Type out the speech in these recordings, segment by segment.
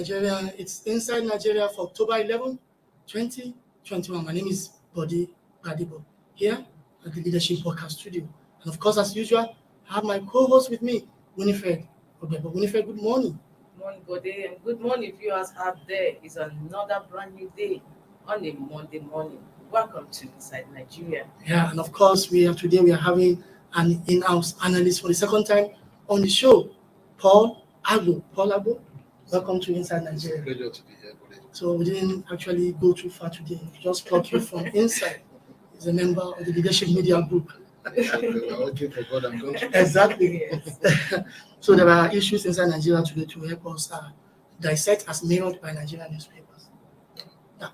Nigeria. It's Inside Nigeria for October 11, 2021. My name is Bode Badibo here at the Leadership Podcast Studio. And of course, as usual, I have my co-host with me, Winifred Obebo. Winifred, good morning. Good morning, Bode, and good morning, viewers out there. It's another brand new day on a Monday morning. Welcome to Inside Nigeria. Yeah, and of course, today we are having an in-house analyst for the second time on the show, Paul Agbo. Paul Agbo, welcome to Inside Nigeria. It's a pleasure to be here, Bode. So we didn't actually go too far today. We just plucked you from inside. He's a member of the Leadership Media Group. We are working for God and country. Exactly. Yes. So there are issues inside Nigeria today to help us dissect as mirrored by Nigerian newspapers. Now,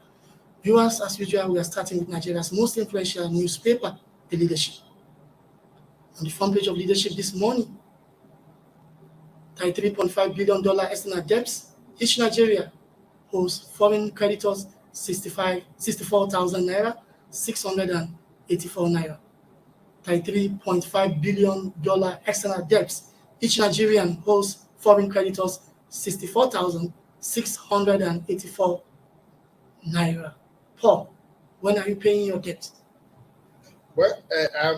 viewers, as usual, we are starting with Nigeria's most influential newspaper, The Leadership. On the front page of Leadership this morning, $33.5 billion external debts. Each Nigeria owes foreign creditors 64,000 naira, 684 naira. $33.5 billion external debts. Each Nigerian owes foreign creditors 64,684 naira. Paul, when are you paying your debt? Well, I'm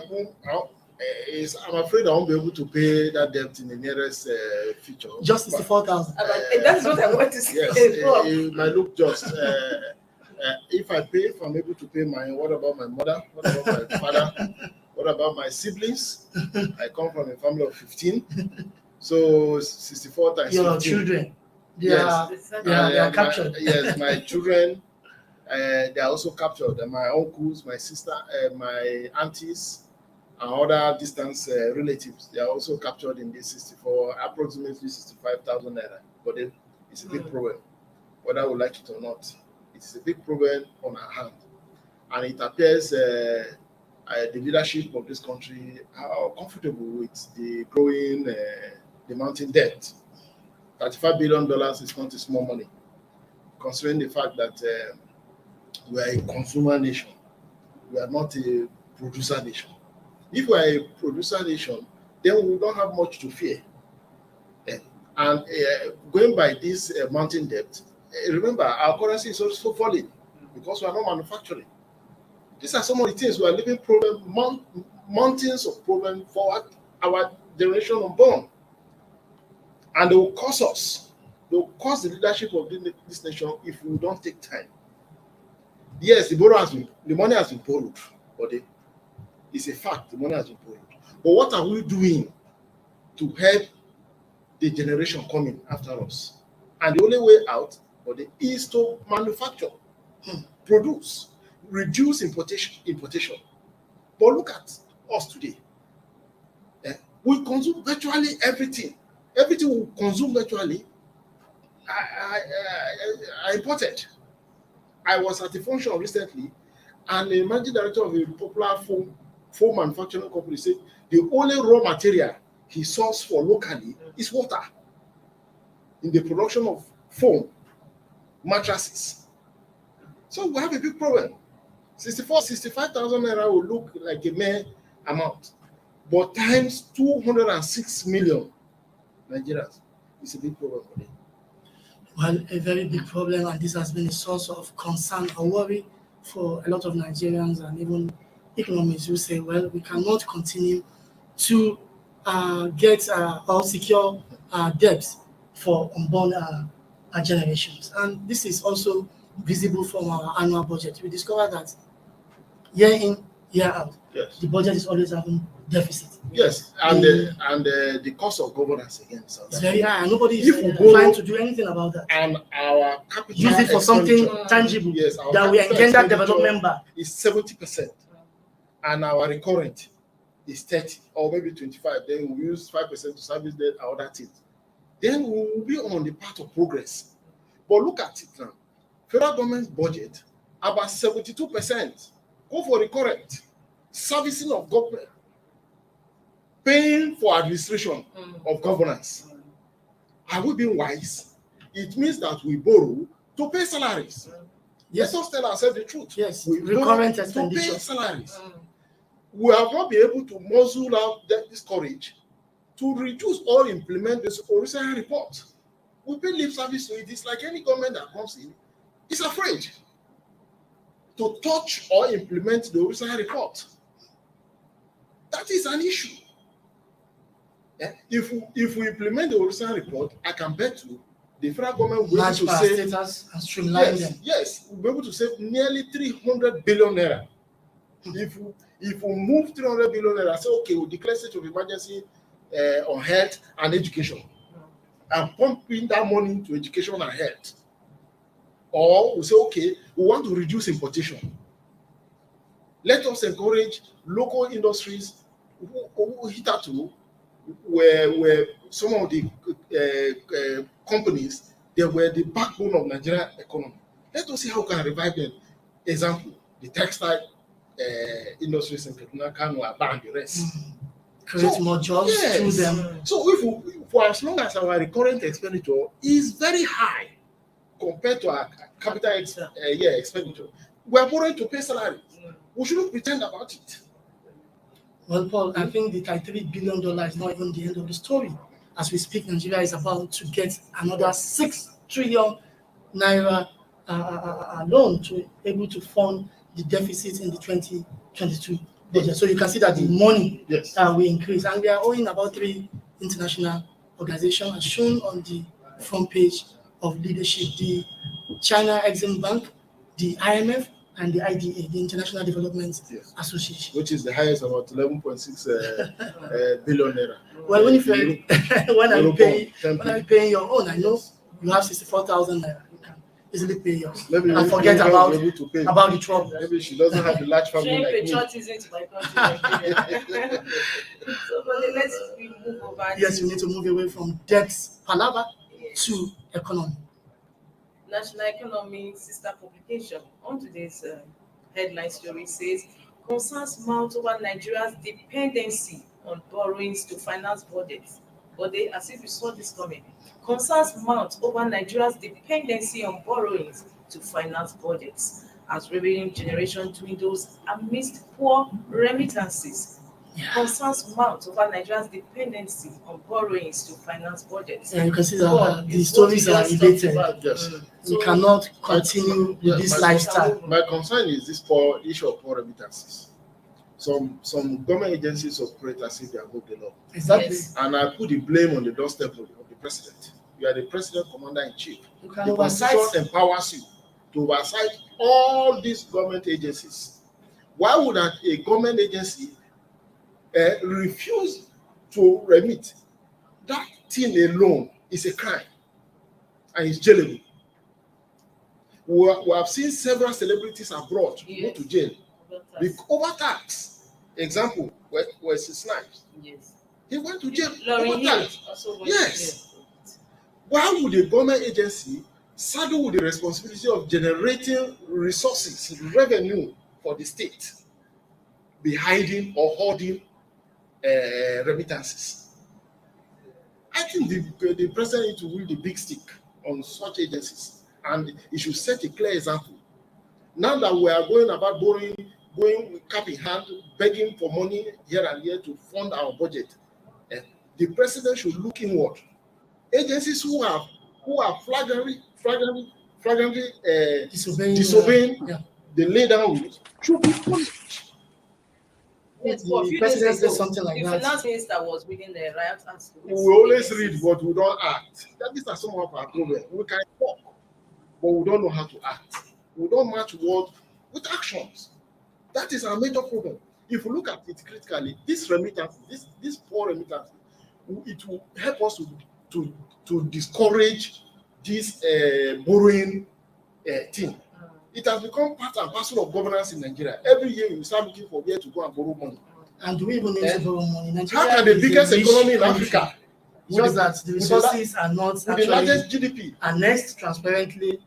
afraid I won't be able to pay that debt in the nearest future. Just 64,000. That's what I want to say. Yes, it might look just. If I'm able to pay what about my mother? What about my father? What about my siblings? I come from a family of 15. So 64 times Your 15. children, they Yes. are captured. My children, they are also captured. And my uncles, my sister, my aunties, and other distance relatives, they are also captured in this approximately 65,000 naira. But it's a big problem, whether we like it or not. It is a big problem on our hand. And it appears the leadership of this country are comfortable with the growing, the mounting debt. $35 billion is not a small money, considering the fact that we are a consumer nation. We are not a producer nation. If we are a producer nation, then we don't have much to fear. And going by this mounting debt, remember, our currency is also falling because we are not manufacturing. These are some of the things we are living mountains of problem for our generation unborn. And they will cost us. They will cost the leadership of this nation if we don't take time. Yes, the money has been borrowed, but it's a fact, the money has been borrowed. But what are we doing to help the generation coming after us? And the only way out is to manufacture, produce, reduce importation. But look at us today. We consume virtually everything. Everything we consume virtually, I imported. I was at a function recently, and the managing director of a popular foam manufacturing company said the only raw material he sourced for locally is water in the production of foam mattresses. So we have a big problem. 65,000 naira will look like a mere amount, but times 206 million Nigerians is a big problem for them. Well, a very big problem, and this has been a source of concern or worry for a lot of Nigerians and even economists who say, well, we cannot continue to get or secure debts for unborn generations. And this is also visible from our annual budget. We discover that year in, year out, Yes. the budget is always having deficit. Yes, and the cost of governance again is It's very high, and nobody is If we go- trying to do anything about that. and our capital Use it for something expenditure tangible Yes, our that we capital engender expenditure development by. is 70%, and our recurrent is 30 or maybe 25. Then we use 5% to service debt and other things. Then we will be on the path of progress. But look at it now. Federal government's budget, about 72% go for recurrent, servicing of government, paying for administration of governance. Are we being wise? It means that we borrow to pay salaries. Yes. Let us tell ourselves the truth. Yes, We recurrent borrow to expenditure. pay salaries. We have not been able to muzzle out this courage to reduce or implement this original report. we pay lip service to it. It's like any government that comes in is afraid to touch or implement the original report. That is an issue. Yeah? If we implement the original report, I can bet you the federal government will be able to save status and streamline them. Yes, we'll be able to save nearly 300 billion naira. If we move 300 billion naira, say okay, we'll declare state of emergency on health and education, and pumping that money into education and health. Or we say okay, we want to reduce importation. Let us encourage local industries who hit out to where some of the companies, they were the backbone of Nigerian economy. Let us see how we can revive them. Example, the textile industries in Kaduna, Kano, Aba, and the rest. Create more jobs through them. So if for as long as our recurrent expenditure is very high compared to our capital expenditure, we are borrowing to pay salary. We shouldn't pretend about it. Well, Paul, I think the $33 billion is not even the end of the story. As we speak, Nigeria is about to get another 6 trillion naira loan to able to fund the deficit in the 2022 budget. So you can see that the money will increase. And we are owing about 3 international organizations as shown on the front page of leadership: the China Exim Bank, the IMF, and the IDA, the International Development Association, which is the highest, about 11.6 billion naira. Well, when I'm paying your own, I know you have 64,000 naira. You can easily pay yours. And forget about the trouble. Maybe she doesn't have the large family like me. Patriotism to my country. So, let's move over. Yes, we need to move away from debt palaver to economy. National Economy sister publication on today's headline story says concerns mount over Nigeria's dependency on borrowings to finance budgets. But they, as if you saw this coming, concerns mount over Nigeria's dependency on borrowings to finance budgets as revenue generation dwindles amidst poor remittances. Concerns mount over Nigeria's dependency on borrowings to finance budgets. Yeah, you can see that the stories are related. We cannot continue with this lifestyle. My concern is this issue of poor remittances. Some government agencies operate as if they are above the law. Exactly. And I put the blame on the doorstep of the president. You are the president, commander-in-chief. The Constitution empowers you to oversight all these government agencies. Why would a government agency refuse to remit? That thing alone is a crime and it's jailable. We have seen several celebrities abroad go to jail with overtax. Example, Wesley Snipes. Yes. He went to jail overtax. Yes. Why would a government agency saddle with the responsibility of generating resources, revenue for the state, be hiding or hoarding remittances? I think the president needs to wield the big stick on such agencies, and he should set a clear example. Now that we are going about going with cap in hand, begging for money here and there to fund our budget, the president should look inward. Agencies who are flagrantly disobeying the laid down rules should be punished. Yes, the president said something like that. The finance minister was reading the riot act. We always read, but we don't act. These are some of our problems. We can talk, but we don't know how to act. We don't match words with actions. That is our major problem. If you look at it critically, this remittance, this poor remittance, it will help us to discourage this borrowing thing. It has become part and parcel of governance in Nigeria. Every year we start looking for where to go and borrow money. And do we even need to borrow money? Nigeria how can the biggest economy in Africa? Just that the resources are not the largest GDP annexed transparently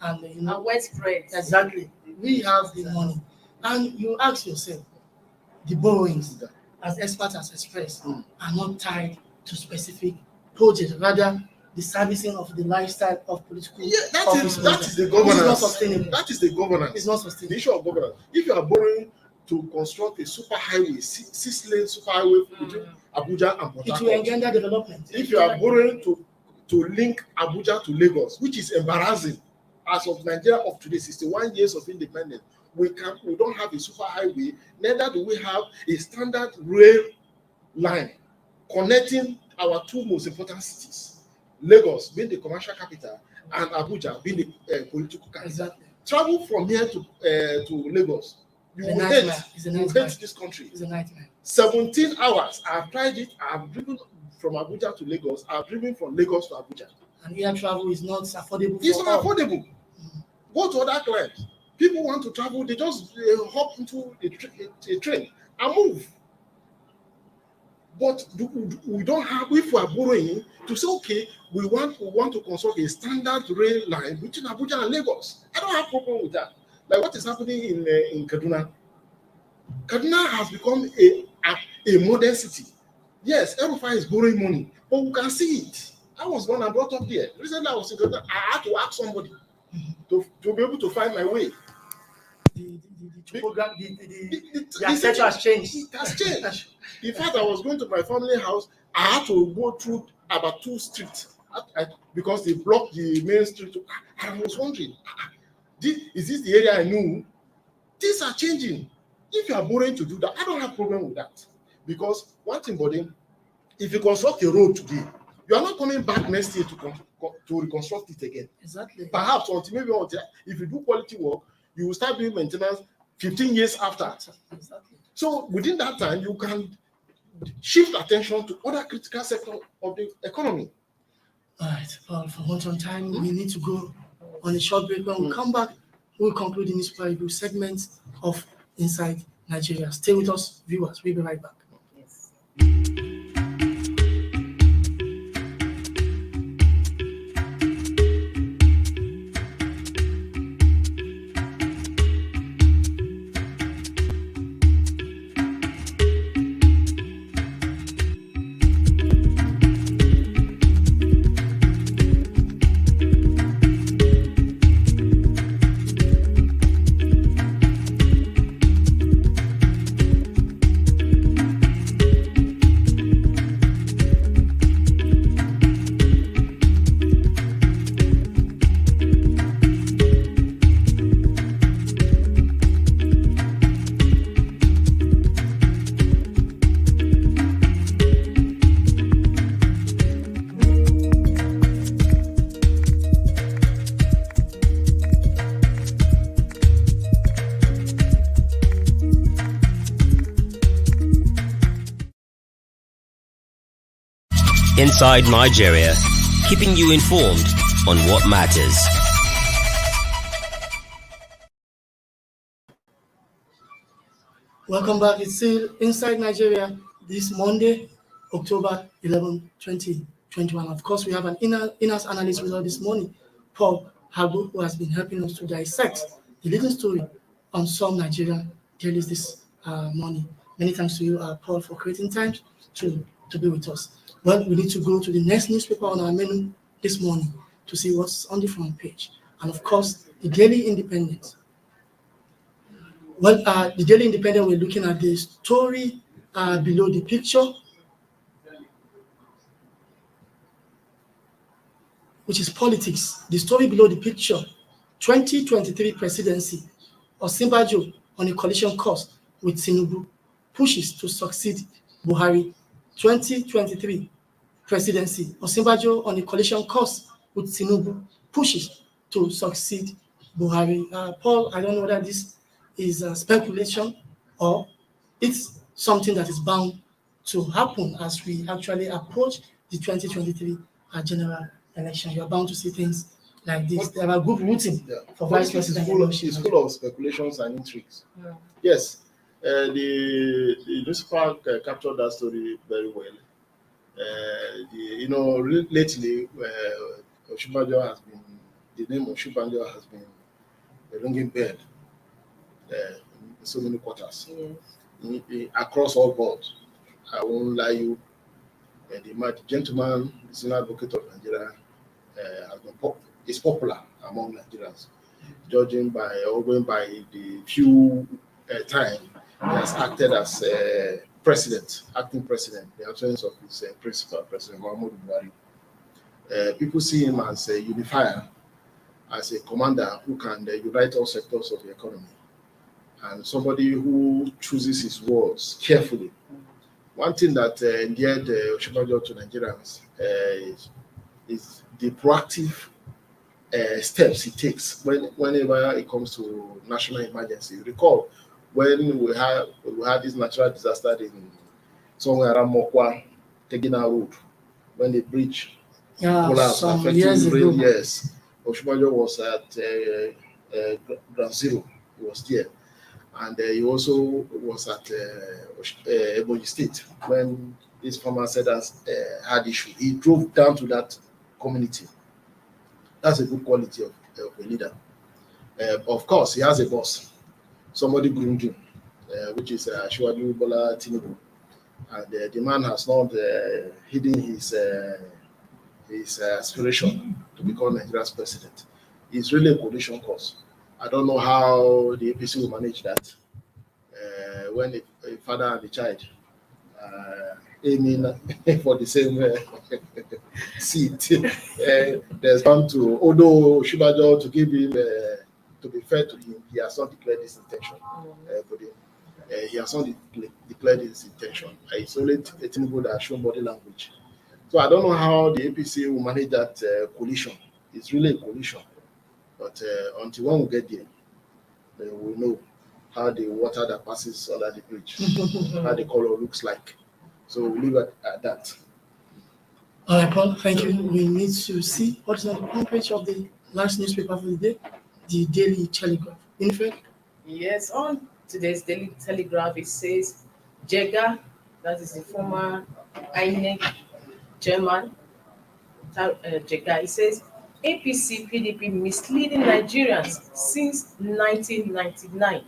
and widespread. Exactly. We have the money. And you ask yourself, the borrowings, as experts has expressed, are not tied to specific projects, rather the servicing of the lifestyle of political that is the governance. It's not sustainable. That is the governance. It's not sustainable. The issue of governance. If you are borrowing to construct a super highway, 6-lane super highway between Abuja and Port Harcourt, it will engender development. If you are borrowing to to link Abuja to Lagos, which is embarrassing. As of Nigeria of today, 61 years of independence, we don't have a super highway, neither do we have a standard rail line connecting our two most important cities, Lagos being the commercial capital and Abuja being the political capital. Exactly. Travel from here to Lagos, you will hate this country. It's a nightmare. 17 hours. I've tried it. I've driven from Abuja to Lagos. I've driven from Lagos to Abuja. And air travel is not affordable. It's not affordable. Go to other clients. People want to travel, they just hop into a train and move. But we don't have, if we are borrowing, to say, okay, we want to construct a standard rail line between Abuja and Lagos. I don't have problem with that. Like what is happening in Kaduna. Kaduna has become a modern city. Yes, everybody is borrowing money, but we can see it. I was born and brought up there. Recently, I was in Kaduna. I had to ask somebody to be able to find my way. The architecture has changed. It has changed. In fact, I was going to my family house. I had to go through about 2 streets because they blocked the main street. I was wondering, is this the area I knew? Things are changing. If you are borrowing to do that, I don't have problem with that. Because one thing, buddy, if you construct a road today, you are not coming back next year to reconstruct it again. Exactly. Perhaps if you do quality work, you will start doing maintenance 15 years after. Exactly. So within that time, you can shift attention to other critical sectors of the economy. All right, Paul, for once on time, we need to go on a short break. When we come back, we'll conclude the newspaper review segment of Inside Nigeria. Stay with us, viewers. We'll be right back. Yes. Inside Nigeria, keeping you informed on what matters. Welcome back. It's still Inside Nigeria this Monday, October 11, 2021. Of course, we have an in-house analyst with us this morning, Paul Hago, who has been helping us to dissect the leading story on some Nigerian dailies this morning. Many thanks to you, Paul, for creating time to be with us. Well, we need to go to the next newspaper on our menu this morning to see what's on the front page. And of course, the Daily Independent. Well, the Daily Independent, we're looking at the story below the picture, which is politics. The story below the picture, 2023 presidency, Osinbajo on a coalition course with Tinubu, pushes to succeed Buhari. 2023 presidency, Osinbajo on a coalition course with Tinubu, pushes to succeed Buhari. Paul, I don't know whether this is speculation or it's something that is bound to happen as we actually approach the 2023 general election. You're bound to see things like this. There are group rooting for vice president. It's full of speculations and intrigues. Yeah. Yes, the newspaper captured that story very well. Lately, Osinbajo has been, the name of Osinbajo has been a ringing bell in so many quarters. Yes. Across all boards. I won't lie you. The gentleman, the senior advocate of Nigeria, is popular among Nigerians, judging by or going by the few time he has acted as acting president, the absence of his principal, President Muhammadu Buhari. People see him as a unifier, as a commander who can unite all sectors of the economy, and somebody who chooses his words carefully. One thing that endeared Osinbajo to Nigerians is the proactive steps he takes whenever it comes to national emergency. Recall when we had this natural disaster in somewhere around Mokwa, Tegina Road, when the bridge collapsed, some years ago. Yes, Osinbajo was at ground zero. He was there, and he also was at Ebonyi State when this farmer said had issue. He drove down to that community. That's a good quality of a leader. Of course, he has a boss, somebody groomed him, which is Asiwaju Bola Tinubu, and the man has not hidden his aspiration to become Nigeria's president. It's really a coalition cause. I don't know how the APC will manage that when a father and a child aiming for the same seat. There's bound to, although Osinbajo, to give him, to be fair to him, he has not declared his intention. He has not declared his intention. It's only Tinubu that has shown body language. So I don't know how the APC will manage that coalition. It's really a coalition. But until one will get there, then we'll know how the water that passes under the bridge, how the color looks like. So we'll leave it at that. All right, Paul, thank you. We need to see what's on the front page of the last newspaper for the day, the Daily Telegraph. Winfred? Yes, on today's Daily Telegraph, it says Jega, that is the former INEC chairman, Jega, it says APC PDP misleading Nigerians since 1999.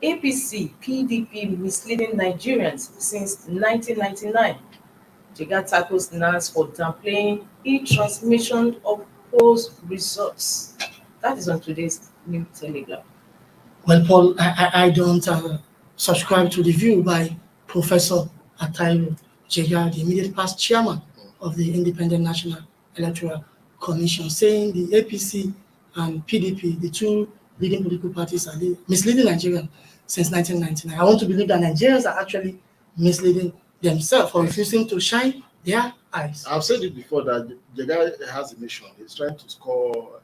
APC PDP misleading Nigerians since 1999. Jega tackles NAS for downplaying e-transmission of polls results. That is on today's New Telegraph. Well, Paul, I don't subscribe to the view by Professor Atairo Jega, the immediate past chairman of the Independent National Electoral Commission, saying the APC and PDP, the two leading political parties, are misleading Nigerians since 1999. I want to believe that Nigerians are actually misleading themselves or refusing to shine their eyes. I've said it before that Jega has a mission. He's trying to score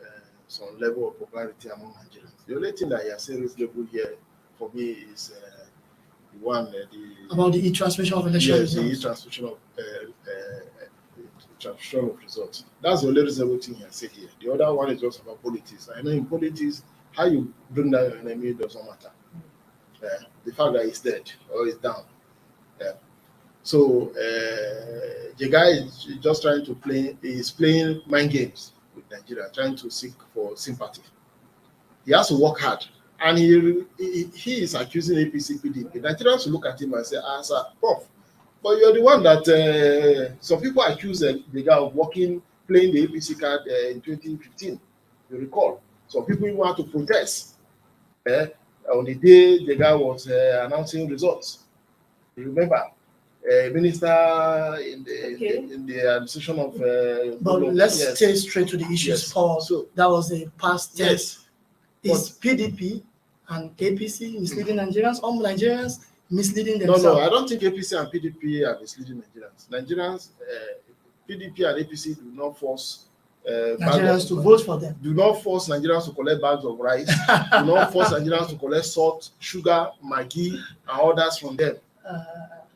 some level of popularity among Nigerians. The only thing that he has said reasonable here for me is the one about the e-transmission of election results. The e-transmission of results. That's the only reasonable thing he has said here. The other one is just about politics. I know in politics, how you bring down your enemy doesn't matter. The fact that he's dead or he's down. So Jega is just trying to playing mind games with Nigeria, trying to seek for sympathy. He has to work hard, and he is accusing APC PDP. Nigerians will look at him and say, sir, Prof, but you're the one that some people accuse Jega of playing the APC card in 2015. You recall, some people even had to protest on the day Jega was announcing results. You remember? Minister in the administration of. But let's stay straight to the issues, yes. Paul. So that was a past test. Is PDP and APC misleading Nigerians? All Nigerians misleading themselves? No, I don't think APC and PDP are misleading Nigerians. Nigerians, PDP and APC do not force Nigerians to vote for them. Do not force Nigerians to collect bags of rice. Do not force Nigerians to collect salt, sugar, Maggi, and others from them.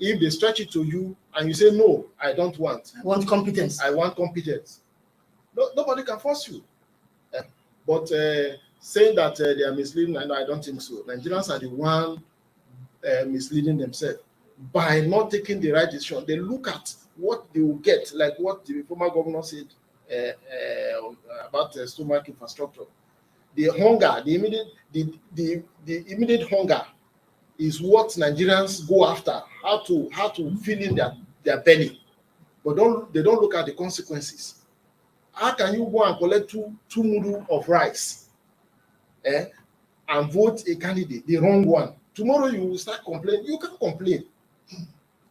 If they stretch it to you and you say, no, I don't want. I want competence. I want competence. No, nobody can force you. But saying that they are misleading, I don't think so. Nigerians are the one misleading themselves by not taking the right decision. They look at what they will get, like what the former governor said about stomach infrastructure. The hunger, the immediate hunger is what Nigerians go after, how to fill in their belly. But they don't look at the consequences. How can you go and collect two mudu of rice and vote a candidate, the wrong one? Tomorrow you will start complaining. You can't complain.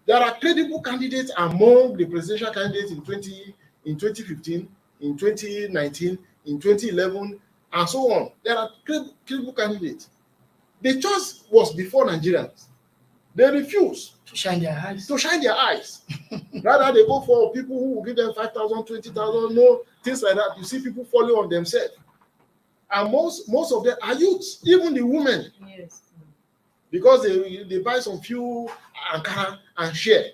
There are credible candidates among the presidential candidates in in 2015, in 2019, in 2011, and so on. There are credible candidates. The choice was before Nigerians. They refuse To shine their eyes. Rather, they go for people who will give them 5,000, 20,000, no, things like that. You see people falling on themselves. And most of them are youths, even the women, Yes. because they buy some few Ankara and share.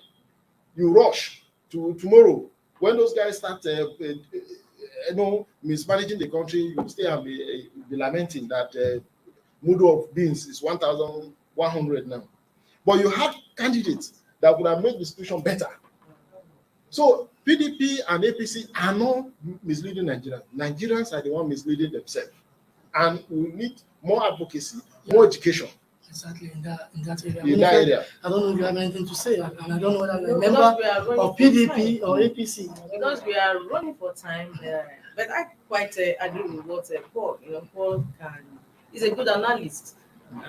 You rush to tomorrow. When those guys start mismanaging the country, you stay and be lamenting that mudu of beans is 1,100 now. But you have candidates that would have made the situation better. So PDP and APC are not misleading Nigerians. Nigerians are the ones misleading themselves. And we need more advocacy, more education. Exactly, in that area. In that area. I don't know if you have anything to say, and I don't know whether you're a No, member because we are running of for PDP time. or APC. Because we are running for time, but I quite agree with what Paul, Paul is a good analyst.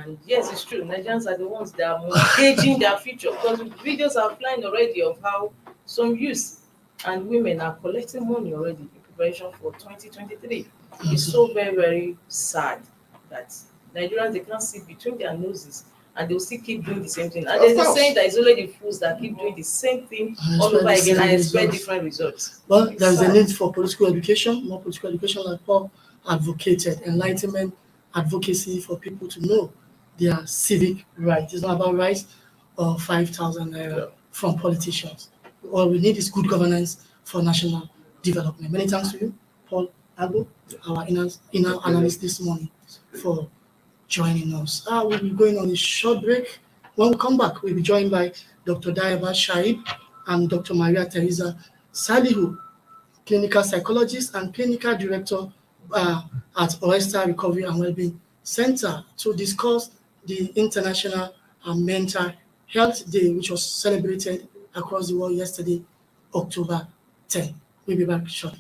And yes, it's true, Nigerians are the ones that are mortgaging their future, because videos are flying already of how some youths and women are collecting money already in preparation for 2023. It's so very, very sad that Nigerians, they can't see between their noses and they'll still keep doing the same thing. And there's a saying that it's only the fools that keep doing the same thing all over again and expect different results. But there is a need for political education, more political education, like Paul advocated, enlightenment, advocacy for people to know their civic rights. It's not about rights or 5,000 naira from politicians. All we need is good governance for national development. Many thanks to you, Paul Agbo, our inner analyst this morning, for joining us. We'll be going on a short break. When we come back, we'll be joined by Dr. Dayaba Shaib and Dr. Maria Teresa Salihu, clinical psychologist and clinical director at Oyster Recovery and Wellbeing Center, to discuss the International Mental Health Day, which was celebrated across the world yesterday, October 10. We'll be back shortly.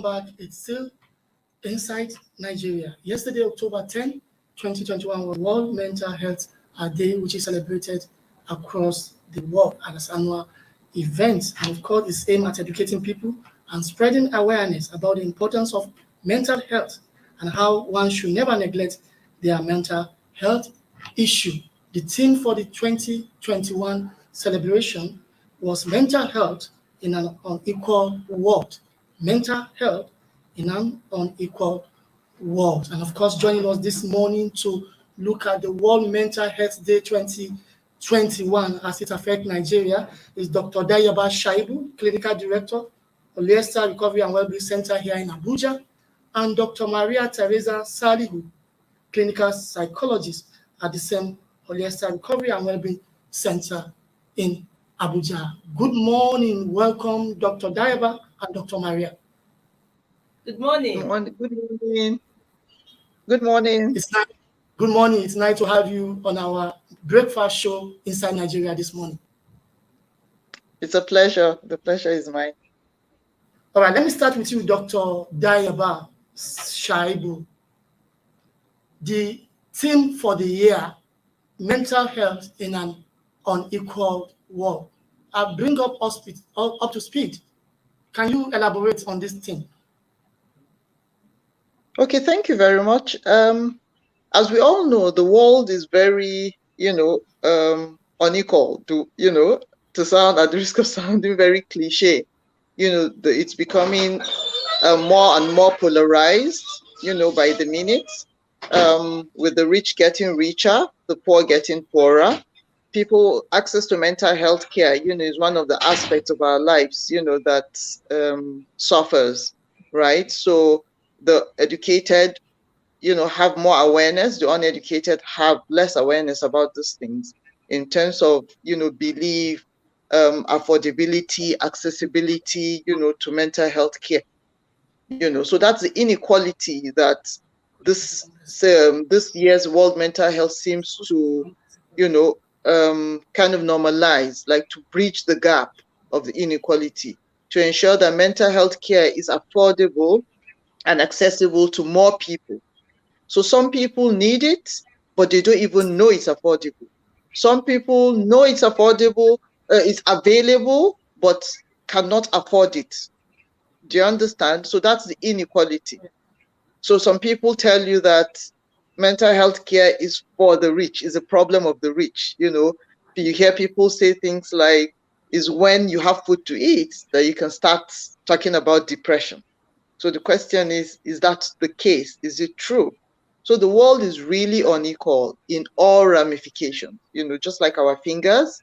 back. It's still inside Nigeria. Yesterday, October 10, 2021, was World Mental Health Day, which is celebrated across the world as an annual event. And of course, it's aimed at educating people and spreading awareness about the importance of mental health and how one should never neglect their mental health issue. The theme for the 2021 celebration was mental health in an unequal world. Mental health in an unequal world. And of course, joining us this morning to look at the World Mental Health Day 2021 as it affects Nigeria is Dr. Dayaba Shaibu, Clinical Director, Leicester Recovery and Wellbeing Center here in Abuja, and Dr. Maria Teresa Salihu, Clinical Psychologist at the same Leicester Recovery and Wellbeing Center in Abuja. Good morning. Welcome, Dr. Dayaba and Dr. Maria. Good morning. Good morning. Good morning. Good morning. It's nice to have you on our breakfast show inside Nigeria this morning. It's a pleasure. The pleasure is mine. All right, let me start with you, Dr. Dayaba Shaibu. The theme for the year, mental health in an unequal world. I'll bring up to speed. Can you elaborate on this theme? Okay, thank you very much. As we all know, the world is very, unequal. To sound at the risk of sounding very cliche, it's becoming more and more polarized, by the minute. With the rich getting richer, the poor getting poorer. People access to mental health care, is one of the aspects of our lives, that suffers, right? So the educated, have more awareness. The uneducated have less awareness about these things in terms of, belief, affordability, accessibility, to mental health care. So that's the inequality that this year's World Mental Health seems to, kind of normalize, like to bridge the gap of the inequality, to ensure that mental health care is affordable and accessible to more people. So some people need it, but they don't even know it's affordable. Some people know it's affordable, it's available, but cannot afford it. Do you understand? So that's the inequality. So some people tell you that mental health care is for the rich, is a problem of the rich. You hear people say things like, is when you have food to eat that you can start talking about depression. So the question is that the case? Is it true? So the world is really unequal in all ramifications, just like our fingers,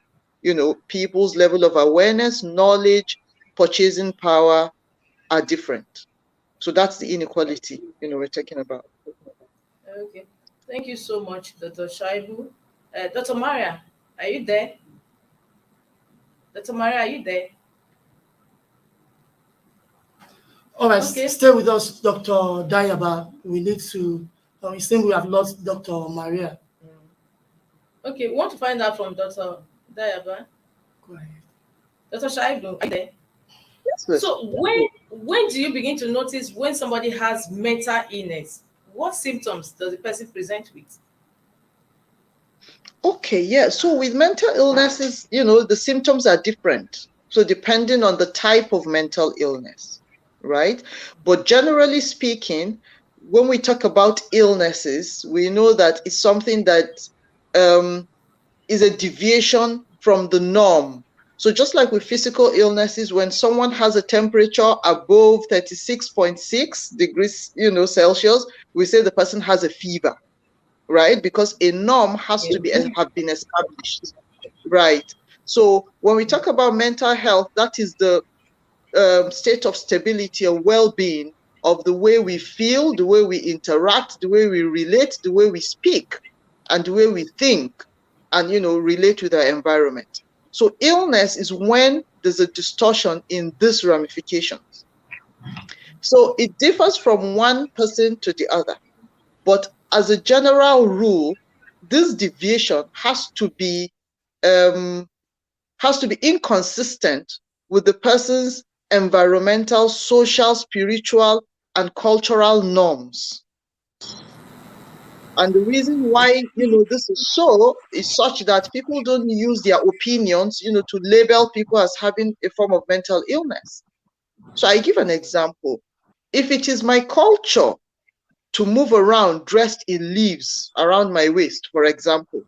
people's level of awareness, knowledge, purchasing power are different. So that's the inequality, we're talking about. Okay. Thank you so much, Dr. Shaibu. Dr. Maria, are you there? Dr. Maria, are you there? All right, Okay. Stay with us, Dr. Dayaba. We need to, we think we have lost Dr. Maria. Okay, we want to find out from Dr. Dayaba. Go ahead. Dr. Shaibu, are you there? Yes, so when do you begin to notice when somebody has mental illness? What symptoms does the person present with? Okay, yeah. So with mental illnesses, the symptoms are different. So depending on the type of mental illness, right? But generally speaking, when we talk about illnesses, we know that it's something that is a deviation from the norm. So just like with physical illnesses, when someone has a temperature above 36.6 degrees, Celsius, we say the person has a fever, right? Because a norm has to have been established, right? So when we talk about mental health, that is the state of stability or well-being of the way we feel, the way we interact, the way we relate, the way we speak, and the way we think, and relate with our environment. So illness is when there's a distortion in these ramifications. So it differs from one person to the other, but as a general rule, this deviation has to be inconsistent with the person's environmental, social, spiritual, and cultural norms. And the reason why, this is so is such that people don't use their opinions, to label people as having a form of mental illness. So I give an example. If it is my culture to move around dressed in leaves around my waist, for example,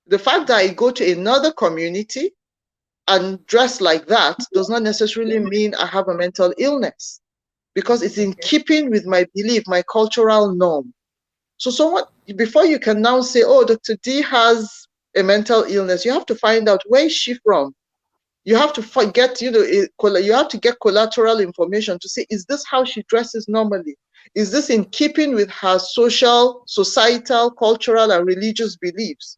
the fact that I go to another community and dress like that does not necessarily mean I have a mental illness, because it's in keeping with my belief, my cultural norm. So someone, before you can now say, oh, Dr. D has a mental illness, you have to find out, where is she from? You have to get, you have to get collateral information to say, is this how she dresses normally? Is this in keeping with her social, societal, cultural, and religious beliefs?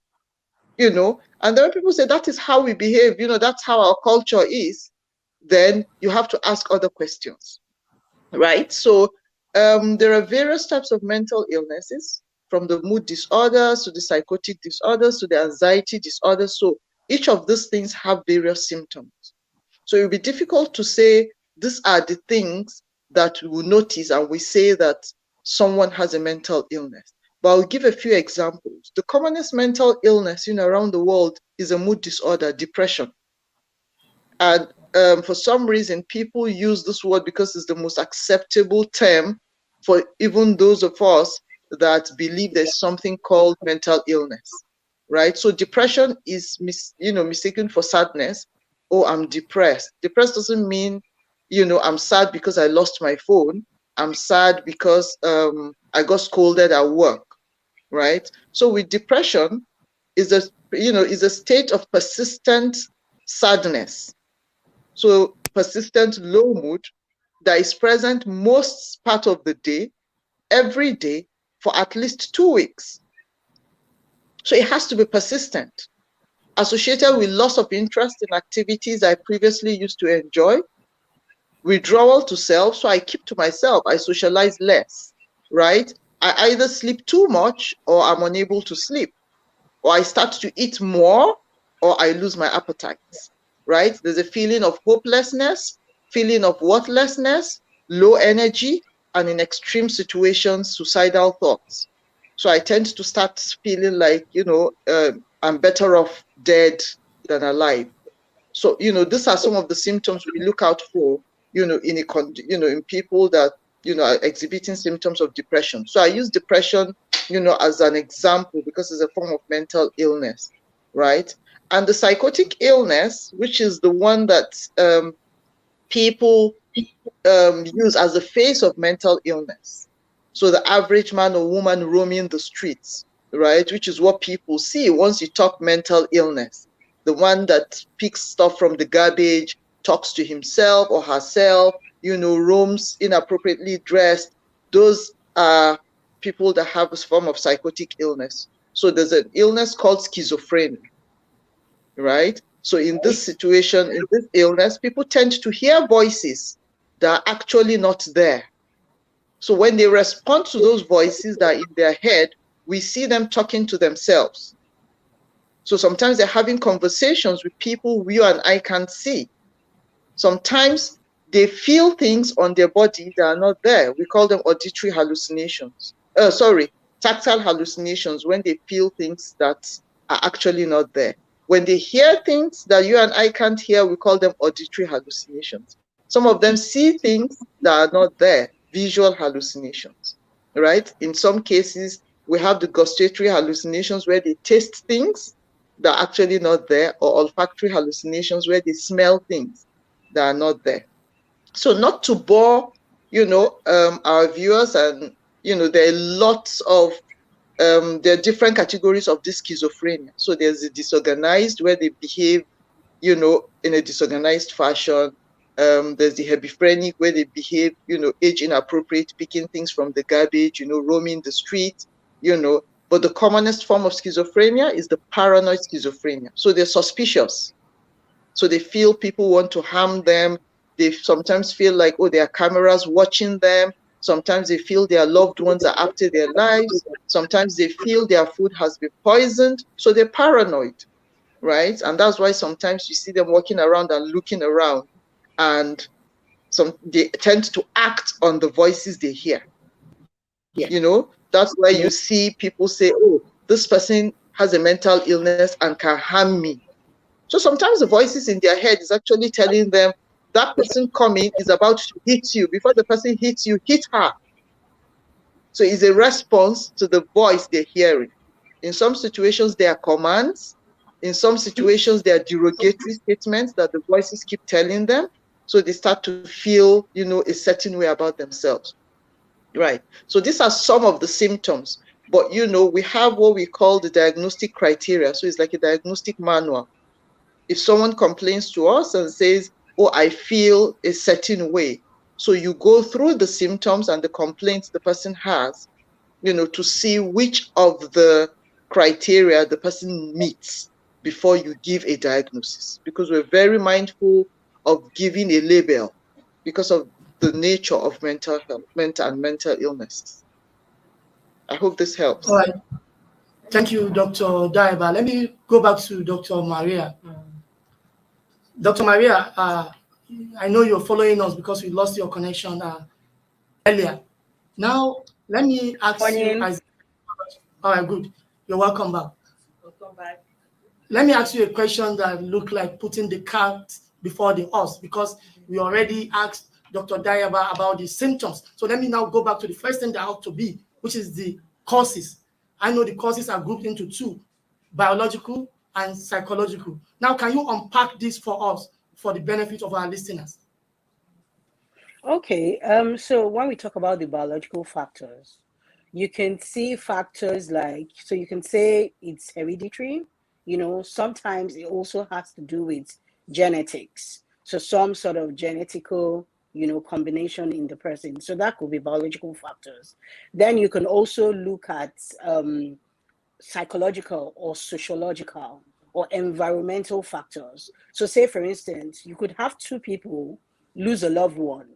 And then people say that is how we behave, that's how our culture is. Then you have to ask other questions, right? So there are various types of mental illnesses, from the mood disorders to the psychotic disorders to the anxiety disorders. So each of these things have various symptoms. So it will be difficult to say these are the things that we will notice and we say that someone has a mental illness. But I'll give a few examples. The commonest mental illness around the world is a mood disorder, depression. And for some reason, people use this word because it's the most acceptable term for even those of us that believe there's something called mental illness, right? So depression is mistaken for sadness. Oh, I'm depressed. Depressed doesn't mean, I'm sad because I lost my phone. I'm sad because I got scolded at work, right? So with depression, is a state of persistent sadness. So persistent low mood that is present most part of the day, every day, for at least 2 weeks. So it has to be persistent, associated with loss of interest in activities I previously used to enjoy, withdrawal to self, so I keep to myself, I socialize less, right? I either sleep too much or I'm unable to sleep, or I start to eat more or I lose my appetite, right? There's a feeling of hopelessness, feeling of worthlessness, low energy, and in extreme situations, suicidal thoughts. So I tend to start feeling like, I'm better off dead than alive. So, these are some of the symptoms we look out for, in people that, are exhibiting symptoms of depression. So I use depression, as an example because it's a form of mental illness, right? And the psychotic illness, which is the one that people use as a face of mental illness. So the average man or woman roaming the streets, right? Which is what people see once you talk mental illness. The one that picks stuff from the garbage, talks to himself or herself, roams inappropriately dressed. Those are people that have a form of psychotic illness. So there's an illness called schizophrenia, right? So in this situation, in this illness, people tend to hear voices that are actually not there. So when they respond to those voices that are in their head, we see them talking to themselves. So sometimes they're having conversations with people you and I can't see. Sometimes they feel things on their body that are not there. We call them auditory hallucinations. Tactile hallucinations, when they feel things that are actually not there. When they hear things that you and I can't hear, we call them auditory hallucinations. Some of them see things that are not there, visual hallucinations, right? In some cases, we have the gustatory hallucinations where they taste things that are actually not there, or olfactory hallucinations where they smell things that are not there. So not to bore, our viewers, and, there are lots of, there are different categories of this schizophrenia. So there's the disorganized, where they behave, in a disorganized fashion. There's the hebephrenic, where they behave, age inappropriate, picking things from the garbage, roaming the street, But the commonest form of schizophrenia is the paranoid schizophrenia. So they're suspicious. So they feel people want to harm them. They sometimes feel like, oh, there are cameras watching them. Sometimes they feel their loved ones are after their lives. Sometimes they feel their food has been poisoned. So they're paranoid, right? And that's why sometimes you see them walking around and looking around. And they tend to act on the voices they hear. You know, that's why you see people say, oh, this person has a mental illness and can harm me. So sometimes the voices in their head is actually telling them that person coming is about to hit you. Before the person hits you, hit her. So it's a response to the voice they're hearing. In some situations, they are commands. In some situations, they are derogatory statements that the voices keep telling them. So they start to feel, you know, a certain way about themselves. Right. So these are some of the symptoms. But, you know, we have what we call the diagnostic criteria. So it's like a diagnostic manual. If someone complains to us and says, oh, I feel a certain way. So you go through the symptoms and the complaints the person has, you know, to see which of the criteria the person meets before you give a diagnosis. Because we're very mindful of giving a label because of the nature of mental health, mental illnesses. I hope this helps. All right. Thank you, Dr. Daiba. Let me go back to Dr. Maria. Dr. Maria, I know you're following us because we lost your connection earlier. Now, let me ask you, Morning. all right, good. You're welcome back. Welcome back. Let me ask you a question that look like putting the cart before the horse, because we already asked Dr. Dayaba about the symptoms. So let me now go back to the first thing that ought to be, which is the causes. I know the causes are grouped into two, biological and psychological. Now, can you unpack this for us for the benefit of our listeners? Okay, so when we talk about the biological factors, you can see factors like, so you can say it's hereditary, you know, sometimes it also has to do with genetics. So some sort of genetical, you know, combination in the person. So that could be biological factors. Then you can also look at psychological or sociological or environmental factors. So say, for instance, you could have two people lose a loved one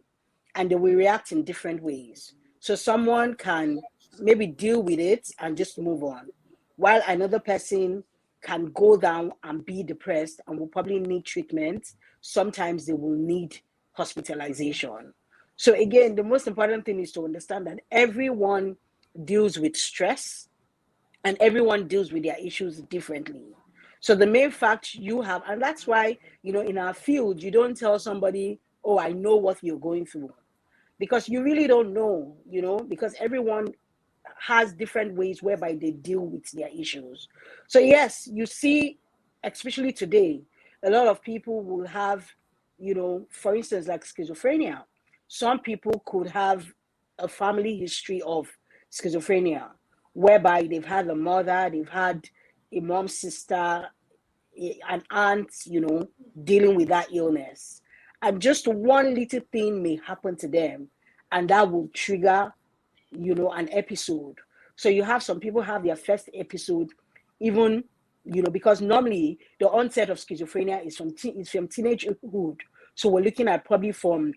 and they will react in different ways. So someone can maybe deal with it and just move on, while another person can go down and be depressed and will probably need treatment. Sometimes they will need hospitalization. So again, the most important thing is to understand that everyone deals with stress and everyone deals with their issues differently. So the main fact you have, and that's why, you know, in our field, you don't tell somebody, oh, I know what you're going through, because you really don't know, you know, because everyone has different ways whereby they deal with their issues. So yes, you see, especially today, a lot of people will have, you know, for instance, like schizophrenia. Some people could have a family history of schizophrenia, whereby they've had a mother, they've had a mom, sister, an aunt, you know, dealing with that illness. And just one little thing may happen to them, and that will trigger, you know, an episode. So you have some people have their first episode, even, you know, because normally the onset of schizophrenia is from teenagehood. So we're looking at probably from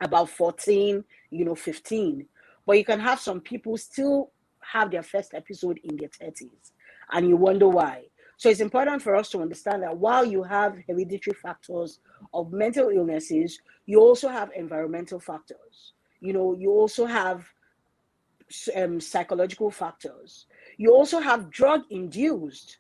about 14, you know, 15. But you can have some people still have their first episode in their 30s, and you wonder why. So it's important for us to understand that while you have hereditary factors of mental illnesses, you also have environmental factors. You know, you also have psychological factors. You also have drug induced.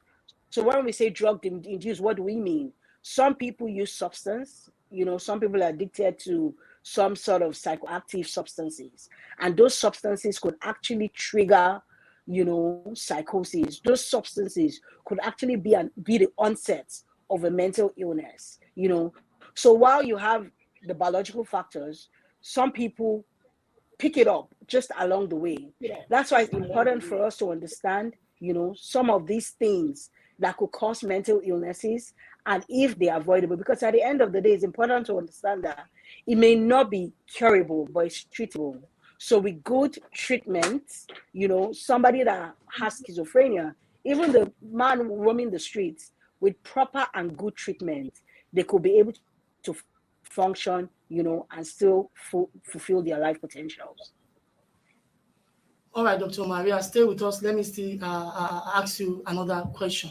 So when we say drug induced, what do we mean? Some people use substance, you know, some people are addicted to some sort of psychoactive substances, and those substances could actually trigger, you know, psychosis. Those substances could actually be the onset of a mental illness, you know. So while you have the biological factors, some people pick it up just along the way. That's why it's important for us to understand, you know, some of these things that could cause mental illnesses and if they're avoidable. Because at the end of the day, it's important to understand that it may not be curable, but it's treatable. So with good treatment, you know, somebody that has schizophrenia, even the man roaming the streets, with proper and good treatment, they could be able to function, you know, and still fulfill their life potentials. All right, Dr. Maria, stay with us. Let me still ask you another question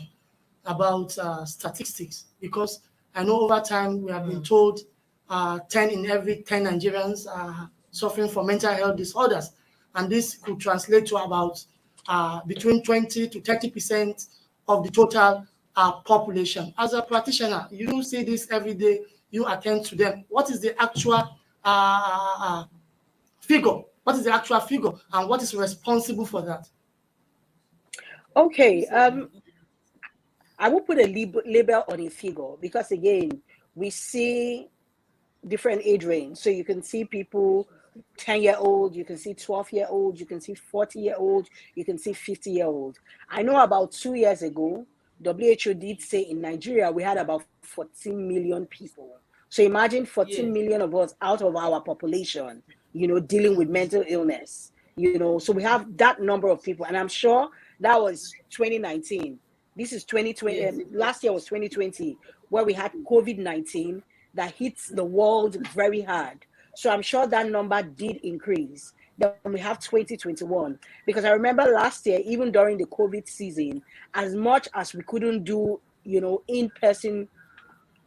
about statistics, because I know over time we have been told 10 in every 10 Nigerians are suffering from mental health disorders. And this could translate to about between 20 to 30% of the total population. As a practitioner, you see this every day, you attend to them. What is the actual figure? What is the actual figure and what is responsible for that? Okay, I will put a label on a figure because again, we see different age range. So you can see people 10-year-old, you can see 12-year-old, you can see 40-year-old, you can see 50-year-old. I know about 2 years ago, WHO did say in Nigeria we had about 14 million people. So imagine 14 million of us out of our population, dealing with mental illness. So we have that number of people, and I'm sure that was 2019. This is 2020. Last year was 2020, where we had COVID-19 that hits the world very hard. So I'm sure that number did increase. Then we have 2021. Because I remember last year, even during the COVID season, as much as we couldn't do, in-person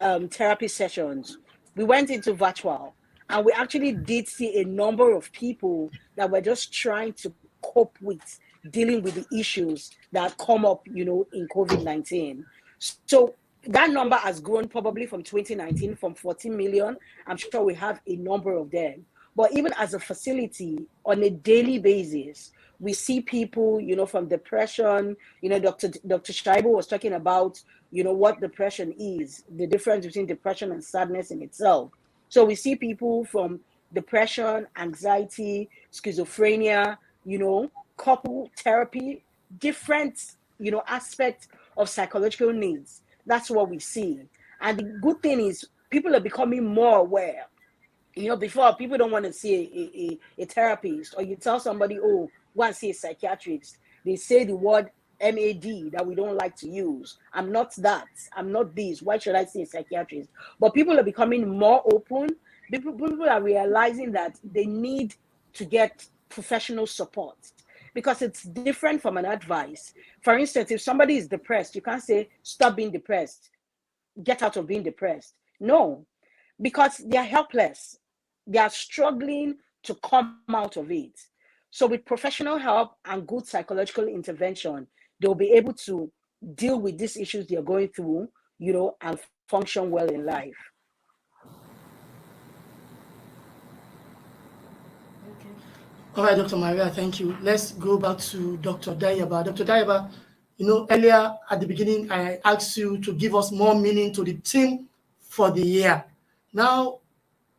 therapy sessions, we went into virtual. And we actually did see a number of people that were just trying to cope with dealing with the issues that come up, in COVID-19. So that number has grown probably from 2019, from 14 million. I'm sure we have a number of them. But even as a facility, on a daily basis, we see people, from depression. Dr. Shaibu was talking about, what depression is, the difference between depression and sadness in itself. So we see people from depression, anxiety, schizophrenia, couple therapy, different, aspects of psychological needs. That's what we see. And the good thing is people are becoming more aware. Before, people don't want to see a therapist, or you tell somebody, oh, go and see a psychiatrist. They say the word MAD that we don't like to use. I'm not that. I'm not this. Why should I see a psychiatrist? But people are becoming more open. People are realizing that they need to get professional support because it's different from an advice. For instance, if somebody is depressed, you can't say, stop being depressed, get out of being depressed. No, because they are helpless. They are struggling to come out of it. So with professional help and good psychological intervention, they'll be able to deal with these issues they're going through, and function well in life. All right, Dr. Maria, thank you. Let's go back to Dr. Dayaba. Dr. Dayaba, earlier at the beginning, I asked you to give us more meaning to the theme for the year. Now,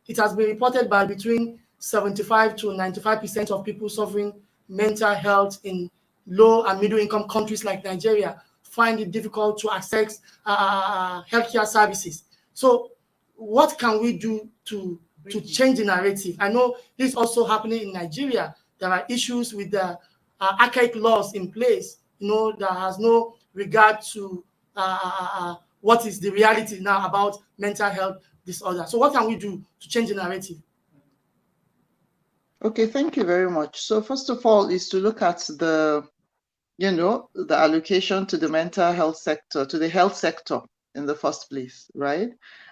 it has been reported by between 75 to 95% of people suffering mental health in low and middle income countries like Nigeria find it difficult to access healthcare services. So what can we do to change the narrative? I know this is also happening in Nigeria. There are issues with the archaic laws in place, that has no regard to what is the reality now about mental health disorder. So what can we do to change the narrative? Okay, thank you very much. So first of all is to look at the allocation to the mental health sector, to the health sector in the first place, right?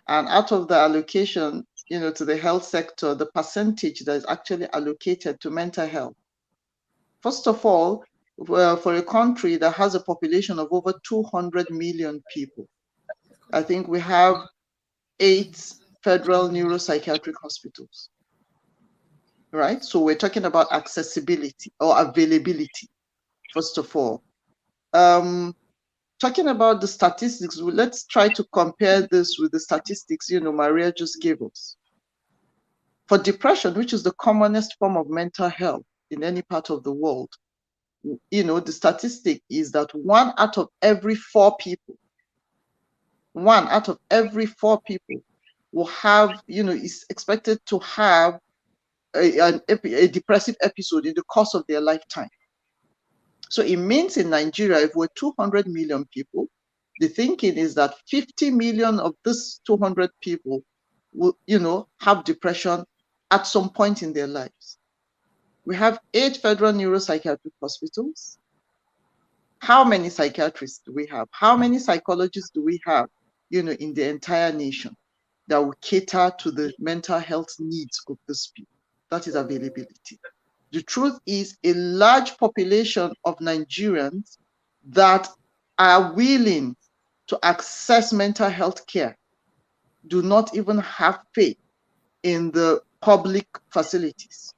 And out of the allocation, to the health sector, the percentage that is actually allocated to mental health. First of all, for a country that has a population of over 200 million people, I think we have 8 federal neuropsychiatric hospitals, right? So we're talking about accessibility or availability, first of all. Talking about the statistics, let's try to compare this with the statistics, Maria just gave us. For depression, which is the commonest form of mental health in any part of the world, the statistic is that 1 out of every 4 people, 1 out of every 4 people will have, is expected to have a depressive episode in the course of their lifetime. So it means in Nigeria, if we're 200 million people, the thinking is that 50 million of these 200 people will, have depression at some point in their lives. We have 8 federal neuropsychiatric hospitals. How many psychiatrists do we have? How many psychologists do we have, in the entire nation? that will cater to the mental health needs of these people. That is availability. The truth is, a large population of Nigerians that are willing to access mental health care do not even have faith in the public facilities.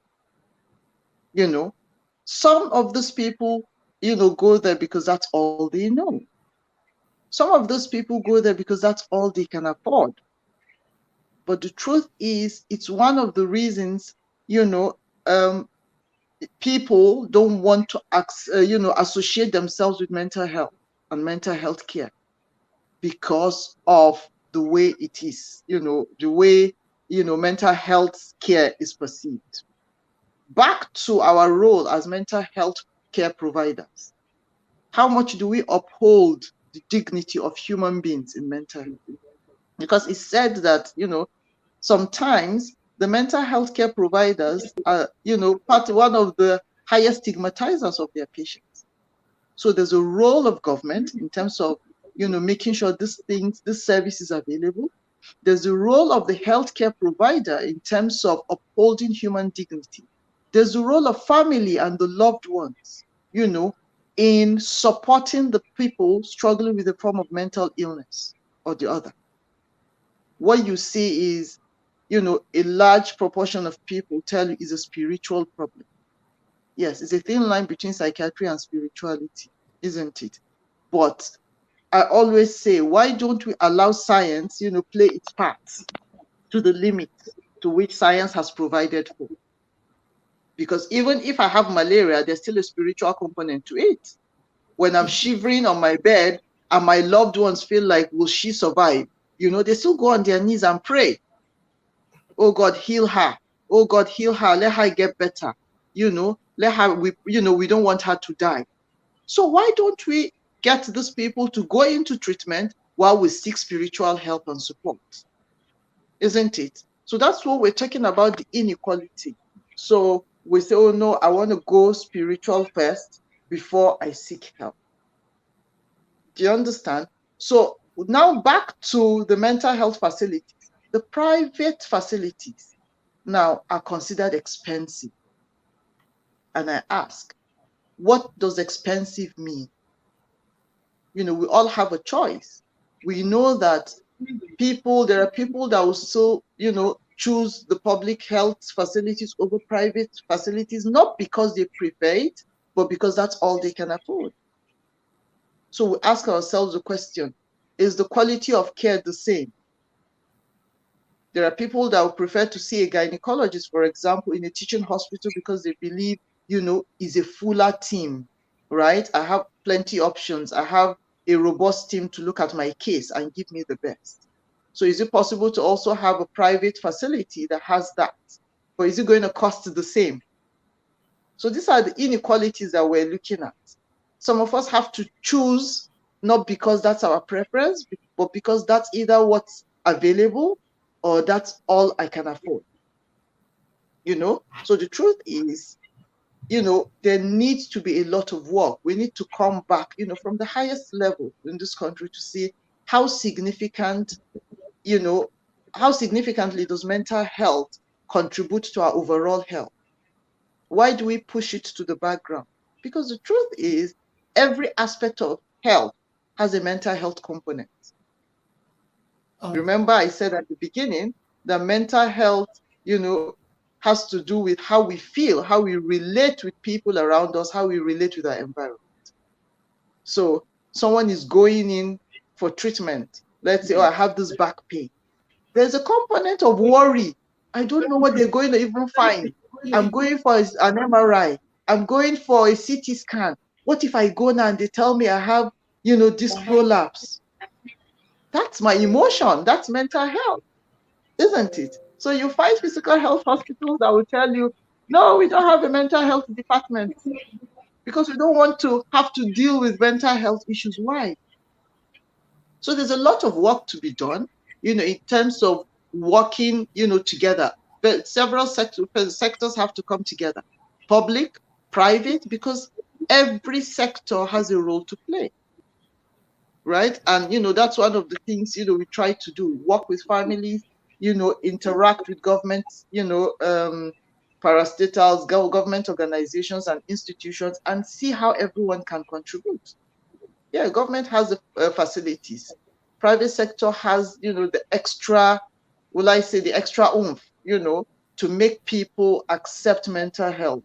You know, some of these people, go there because that's all they know. Some of those people go there because that's all they can afford. But the truth is, it's one of the reasons, people don't want to, associate themselves with mental health and mental health care because of the way it is, the way, mental health care is perceived. Back to our role as mental health care providers. How much do we uphold the dignity of human beings in mental health? Because it's said that, sometimes the mental health care providers are, one of the highest stigmatizers of their patients. So there's a role of government in terms of, making sure this service is available. There's a role of the healthcare provider in terms of upholding human dignity. There's a role of family and the loved ones, in supporting the people struggling with a form of mental illness or the other. What you see is, a large proportion of people tell you is a spiritual problem. Yes, it's a thin line between psychiatry and spirituality, isn't it? But I always say, why don't we allow science, play its part to the limit to which science has provided for? Because even if I have malaria, there's still a spiritual component to it. When I'm shivering on my bed and my loved ones feel like, will she survive? They still go on their knees and pray. Oh God, heal her. Oh God, heal her. Let her get better. Let her, we don't want her to die. So why don't we get these people to go into treatment while we seek spiritual help and support? Isn't it? So that's what we're talking about, the inequality. So we say, oh no, I want to go spiritual first before I seek help. Do you understand? So now back to the mental health facilities. The private facilities now are considered expensive. And I ask, what does expensive mean? We all have a choice. We know that there are people that will still, choose the public health facilities over private facilities, not because they prefer it, but because that's all they can afford. So we ask ourselves the question, is the quality of care the same? There are people that would prefer to see a gynecologist, for example, in a teaching hospital because they believe, is a fuller team, right? I have plenty options. I have a robust team to look at my case and give me the best. So is it possible to also have a private facility that has that? Or is it going to cost the same? So these are the inequalities that we're looking at. Some of us have to choose, not because that's our preference, but because that's either what's available or that's all I can afford. So the truth is, there needs to be a lot of work. We need to come back, from the highest level in this country to see how significant, how significantly does mental health contribute to our overall health? Why do we push it to the background? Because the truth is, every aspect of health has a mental health component. Remember, I said at the beginning that mental health, has to do with how we feel, how we relate with people around us, how we relate with our environment. So someone is going in for treatment. Let's say, oh, I have this back pain. There's a component of worry. I don't know what they're going to even find. I'm going for an MRI. I'm going for a CT scan. What if I go now and they tell me I have, disc prolapse? That's my emotion. That's mental health, isn't it? So you find physical health hospitals that will tell you, no, we don't have a mental health department because we don't want to have to deal with mental health issues. Why? So there's a lot of work to be done, in terms of working, together. But several sectors have to come together, public, private, because every sector has a role to play, right? And, that's one of the things, we try to do, work with families, interact with government, parastatals, government organizations and institutions, and see how everyone can contribute. Yeah, government has the facilities. Private sector has, the extra, will I say, the extra oomph, to make people accept mental health,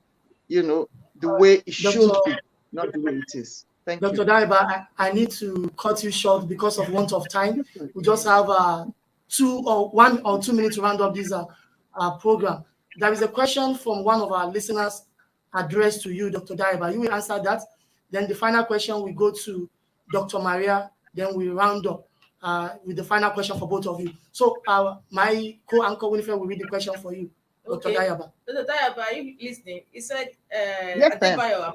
the way it should Dr. be, not the way it is. Thank Dr. you. Daiba, I need to cut you short because of want of time. We just have 1 or 2 minutes to round up this program. There is a question from one of our listeners addressed to you, Dr. Daiba. You will answer that. Then the final question will go to Dr. Maria. Then we round up with the final question for both of you. So my co-anchor Winifred will read the question for you, Dr. Daiba. Dr. Daiba, are you listening? He said, Yes, ma'am.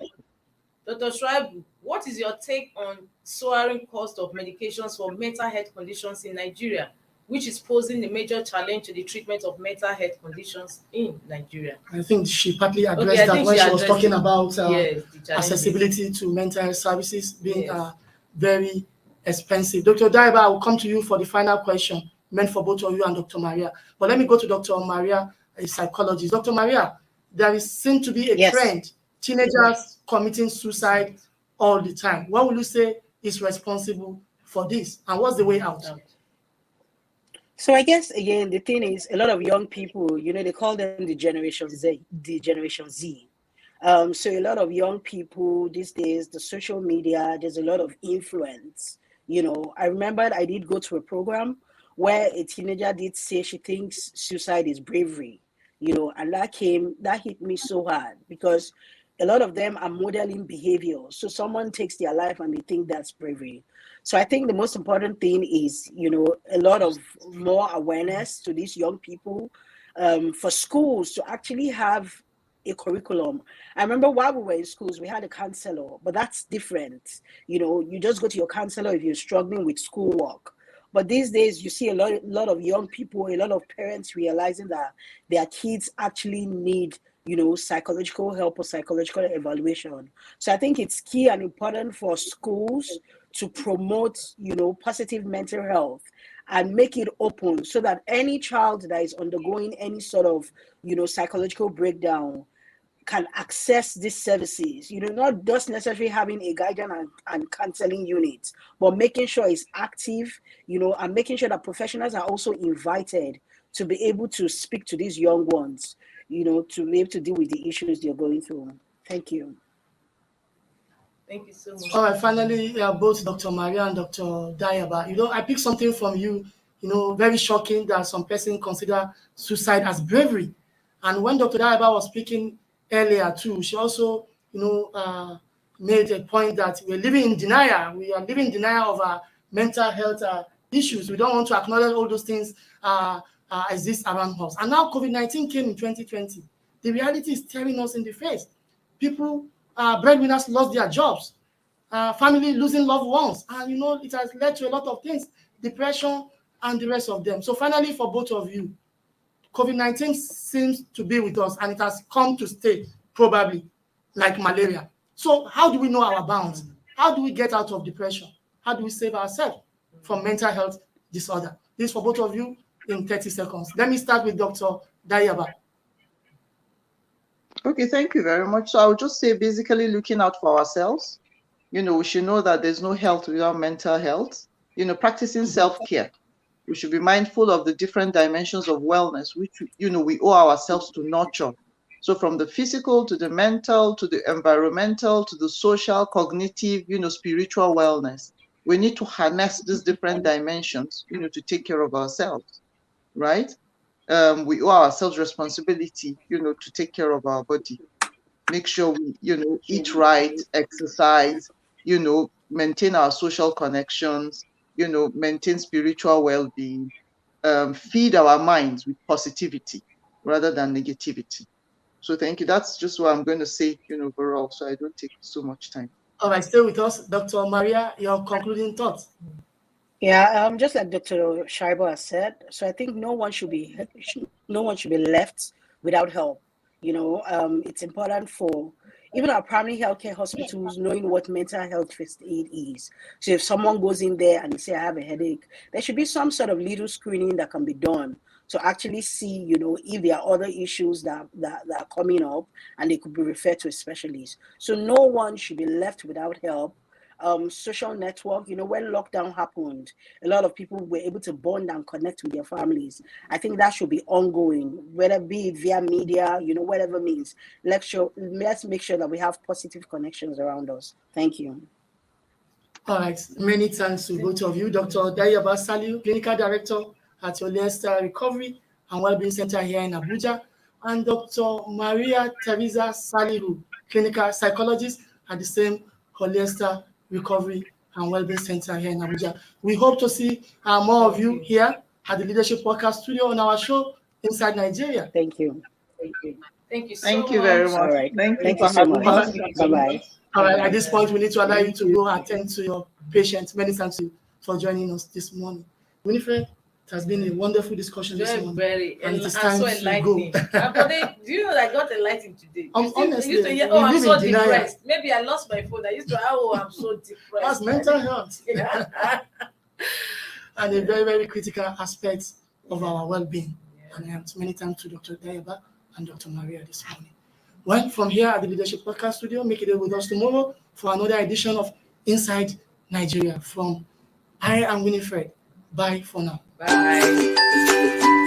Dr. Shuaibu, what is your take on soaring cost of medications for mental health conditions in Nigeria, which is posing a major challenge to the treatment of mental health conditions in Nigeria? I think she partly addressed that when she was talking about accessibility to mental health services being very expensive. Dr. Daiba, I will come to you for the final question meant for both of you and Dr. Maria. But let me go to Dr. Maria, a psychologist. Dr. Maria, there seems to be a trend, teenagers committing suicide all the time. What will you say is responsible for this, and what's the way out? So I guess, again, the thing is, a lot of young people, they call them the Generation Z. So a lot of young people these days, the social media, there's a lot of influence. I remember I did go to a program where a teenager did say she thinks suicide is bravery, and that hit me so hard, because a lot of them are modeling behavior. So someone takes their life and they think that's bravery. So I think the most important thing is, a lot of more awareness to these young people, for schools to actually have a curriculum. I remember while we were in schools, we had a counselor, but that's different. You just go to your counselor if you're struggling with schoolwork. But these days, you see a lot of young people, a lot of parents realizing that their kids actually need psychological help or psychological evaluation. So I think it's key and important for schools to promote, positive mental health and make it open so that any child that is undergoing any sort of, psychological breakdown can access these services, not just necessarily having a guidance and counseling unit, but making sure it's active, and making sure that professionals are also invited to be able to speak to these young ones, to be able to deal with the issues they're going through. Thank you. Thank you so much. All right, finally, both Dr. Maria and Dr. Daiba, I picked something from you, very shocking that some person consider suicide as bravery. And when Dr. Daiba was speaking earlier too, she also, made a point that we're living in denial. We are living in denial of our mental health issues. We don't want to acknowledge all those things exist around us. And now COVID-19 came in 2020. The reality is staring us in the face. People, breadwinners lost their jobs, family losing loved ones, and it has led to a lot of things, depression and the rest of them. So finally, for both of you, COVID-19 seems to be with us, and it has come to stay, probably like malaria. So how do we know our bounds? How do we get out of depression? How do we save ourselves from mental health disorder? This is for both of you in 30 seconds. Let me start with Dr. Daiba. Okay, thank you very much. So I would just say, basically, looking out for ourselves. We should know that there's no health without mental health. Practicing self-care. We should be mindful of the different dimensions of wellness, which, we owe ourselves to nurture. So from the physical to the mental, to the environmental, to the social, cognitive, spiritual wellness. We need to harness these different dimensions, to take care of ourselves, right? We owe ourselves responsibility, to take care of our body. Make sure we, eat right, exercise, maintain our social connections, maintain spiritual well-being, feed our minds with positivity rather than negativity. So thank you. That's just what I'm going to say, overall, so I don't take so much time. All right, stay with us. Dr. Maria, your concluding thoughts. Yeah, just like Dr. Shaibu has said, so I think no one should be left without help. It's important for even our primary healthcare hospitals knowing what mental health first aid is. So if someone goes in there and they say, I have a headache, there should be some sort of little screening that can be done to actually see, if there are other issues that are coming up, and they could be referred to a specialist. So no one should be left without help. Social network, when lockdown happened, a lot of people were able to bond and connect with their families. I think that should be ongoing, whether it be via media, whatever means. Let's make sure that we have positive connections around us. Thank you. All right, many thanks to both of you. Dr. Dayaba Saliu, Clinical Director at Leicester Recovery and Wellbeing Center here in Abuja, and Dr. Maria Teresa Salihu, Clinical Psychologist at the same Leicester Recovery and Wellbeing Center here in Abuja. We hope to see more of you here at the Leadership Podcast Studio on our show Inside Nigeria. Thank you. Thank you so Thank you very much. All right. Thank you for so having much. us. Bye-bye. All right, at this point, we need to allow you to go attend to your patients. Many thanks for joining us this morning. Winifred, it has been a wonderful discussion this morning. Very, and it is and time so to enlightening. go. Do you know that I got enlightened today? Honestly, you used to hear, we I'm live so in denial. depressed. Maybe I lost my phone. I used to, I'm so depressed. That's mental health. And a very, very critical aspect of our well-being. And many thanks to Dr. Dayaba and Dr. Maria this morning. Well, from here at the Leadership Podcast Studio, make it with us tomorrow for another edition of Inside Nigeria. From I am Winifred. Bye for now. Bye.